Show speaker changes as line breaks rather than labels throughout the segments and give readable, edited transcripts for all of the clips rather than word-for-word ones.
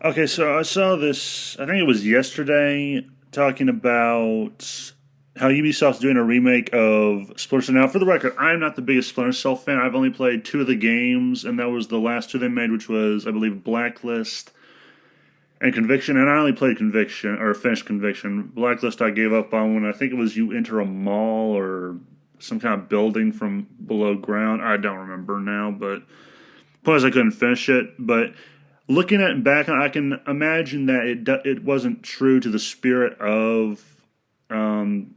Okay, so I saw this, I think it was yesterday, talking about how Ubisoft's doing a remake of Splinter Cell. Now, for the record, I'm not the biggest Splinter Cell fan. I've only played two of the games, and that was the last two they made, which was, I believe, Blacklist and Conviction. And I only played Conviction, or finished Conviction. Blacklist I gave up on when I think it was you enter a mall or some kind of building from below ground. I don't remember now, but plus I couldn't finish it. But looking at it back, I can imagine that it wasn't true to the spirit of um,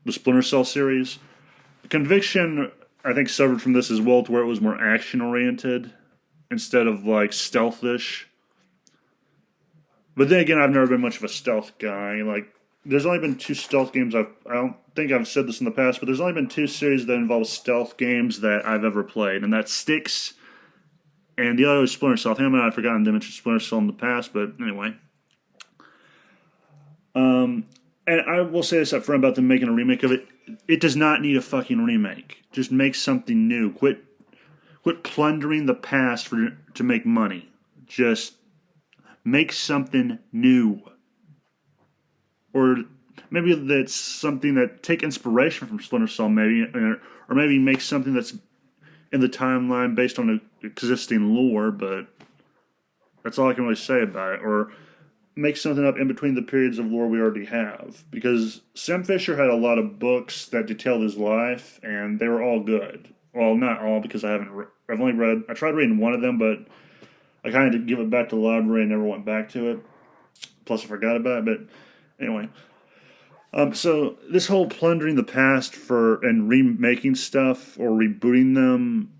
the Splinter Cell series. Conviction, I think, suffered from this as well, to where it was more action oriented instead of like stealthish. But then again, I've never been much of a stealth guy. Like, there's only been two stealth games I don't think I've said this in the past, but there's only been two series that involve stealth games that I've ever played, and that's Styx and the other was Splinter Cell. I think I might have forgotten to mention Splinter Cell in the past, but anyway. And I will say this up front about them making a remake of it. It does not need a fucking remake. Just make something new. Quit plundering the past to make money. Just make something new. Or maybe that's something that take inspiration from Splinter Cell, maybe, or maybe make something that's in the timeline based on existing lore, but that's all I can really say about it. Or make something up in between the periods of lore we already have. Because Sam Fisher had a lot of books that detailed his life, and they were all good. Well, not all, because I've only read, I tried reading one of them, but I kind of did give it back to the library and never went back to it. Plus I forgot about it, but anyway. So this whole plundering the past and remaking stuff or rebooting them,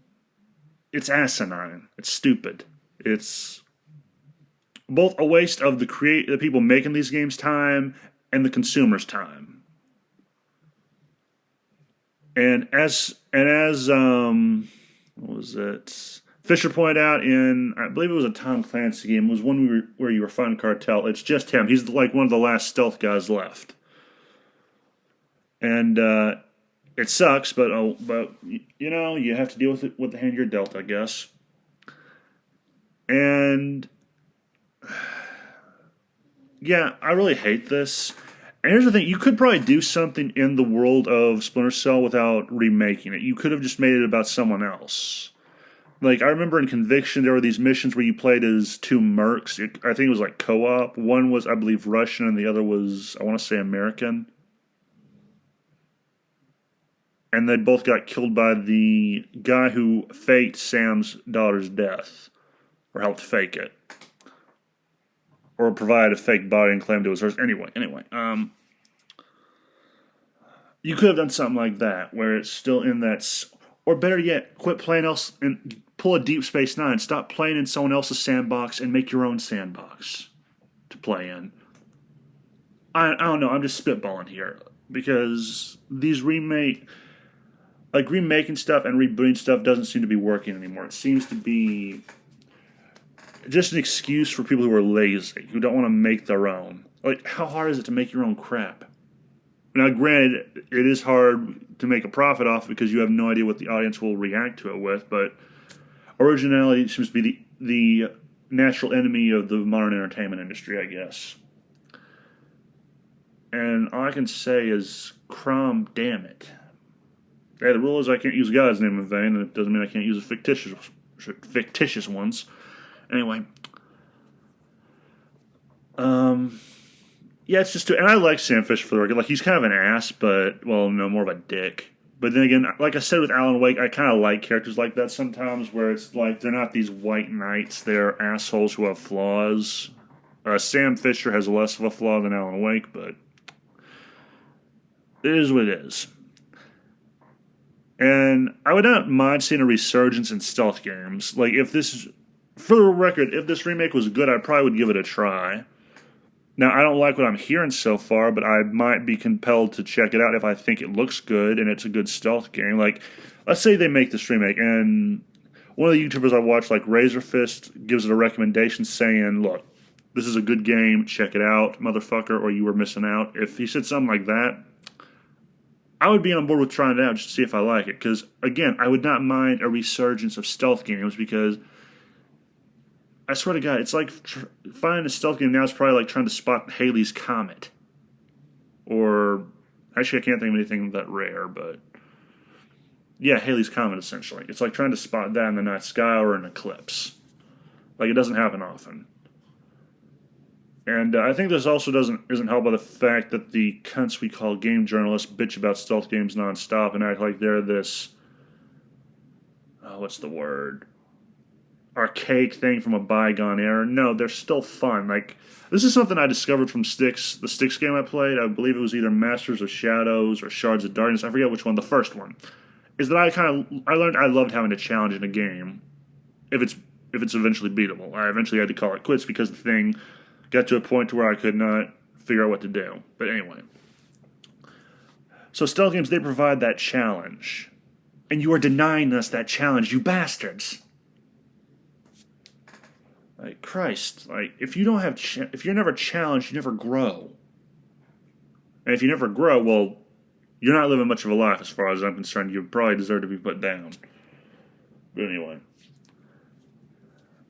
it's asinine. It's stupid. It's both a waste of the people making these games' time and the consumers' time. And as what was it? Fisher pointed out in, I believe it was a Tom Clancy game. It was one where you were fighting cartel. It's just him. He's like one of the last stealth guys left. And it sucks, but you know, you have to deal with it with the hand you're dealt, I guess. And yeah, I really hate this. And here's the thing: you could probably do something in the world of Splinter Cell without remaking it. You could have just made it about someone else. Like, I remember in Conviction, there were these missions where you played as two mercs. I think it was like co-op. One was, I believe, Russian, and the other was, I want to say, American. And they both got killed by the guy who faked Sam's daughter's death, or helped fake it, or provided a fake body and claimed it was hers. Anyway, you could have done something like that, where it's still in that, or better yet, quit playing else and pull a Deep Space Nine. Stop playing in someone else's sandbox and make your own sandbox to play in. I don't know. I'm just spitballing here because these remaking stuff and rebooting stuff doesn't seem to be working anymore. It seems to be just an excuse for people who are lazy, who don't want to make their own. Like, how hard is it to make your own crap? Now, granted, it is hard to make a profit off because you have no idea what the audience will react to it with, but originality seems to be the natural enemy of the modern entertainment industry, I guess. And all I can say is, Crom, damn it. Hey, the rule is I can't use God's name in vain, and it doesn't mean I can't use fictitious ones. Anyway. Yeah, it's just, and I like Sam Fisher for the record. Like, he's kind of an ass, but, well, no, more of a dick. But then again, like I said with Alan Wake, I kind of like characters like that sometimes, where it's like, they're not these white knights, they're assholes who have flaws. Sam Fisher has less of a flaw than Alan Wake, but it is what it is. And I would not mind seeing a resurgence in stealth games. Like, for the record, if this remake was good, I probably would give it a try. Now, I don't like what I'm hearing so far, but I might be compelled to check it out if I think it looks good and it's a good stealth game. Like, let's say they make this remake, and one of the YouTubers I watch, like Razorfist, gives it a recommendation saying, look, this is a good game, check it out, motherfucker, or you were missing out. If he said something like that, I would be on board with trying it out just to see if I like it. Because, again, I would not mind a resurgence of stealth games because I swear to God, it's like finding a stealth game now is probably like trying to spot Halley's Comet. Or, actually, I can't think of anything that rare, but yeah, Halley's Comet, essentially. It's like trying to spot that in the night sky or an eclipse. Like, it doesn't happen often. And I think this also isn't helped by the fact that the cunts we call game journalists bitch about stealth games nonstop and act like they're this, what's the word? Archaic thing from a bygone era. No, they're still fun. Like, this is something I discovered from the Styx game I played. I believe it was either Masters of Shadows or Shards of Darkness. I forget which one. The first one is that I learned I loved having a challenge in a game if it's eventually beatable. I eventually had to call it quits because the thing got to a point to where I could not figure out what to do. But anyway, so stealth games, they provide that challenge, and you are denying us that challenge, you bastards. Like, Christ, like, if you don't have, if you're never challenged, you never grow. And if you never grow, well, you're not living much of a life as far as I'm concerned. You probably deserve to be put down. But anyway,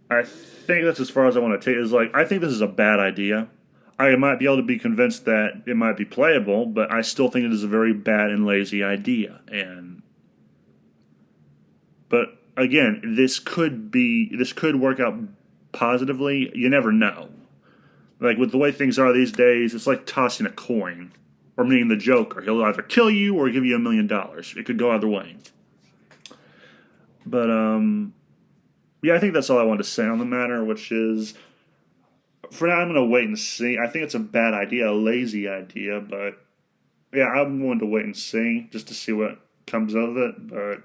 I think that's as far as I want to take it. Is like, I think this is a bad idea. I might be able to be convinced that it might be playable, but I still think it is a very bad and lazy idea. But again, this could work out positively. You never know. Like, with the way things are these days, it's like tossing a coin. Or meaning the Joker. He'll either kill you or give you $1 million. It could go either way. But, yeah, I think that's all I wanted to say on the matter, which is, for now, I'm going to wait and see. I think it's a bad idea, a lazy idea, but, yeah, I'm willing to wait and see, just to see what comes of it, but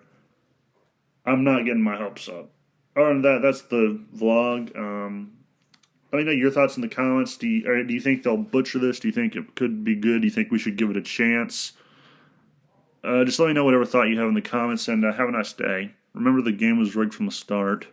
I'm not getting my hopes up. Other than that, that's the vlog. Let me know your thoughts in the comments. Do you think they'll butcher this? Do you think it could be good? Do you think we should give it a chance? Just let me know whatever thought you have in the comments, and have a nice day. Remember, the game was rigged from the start.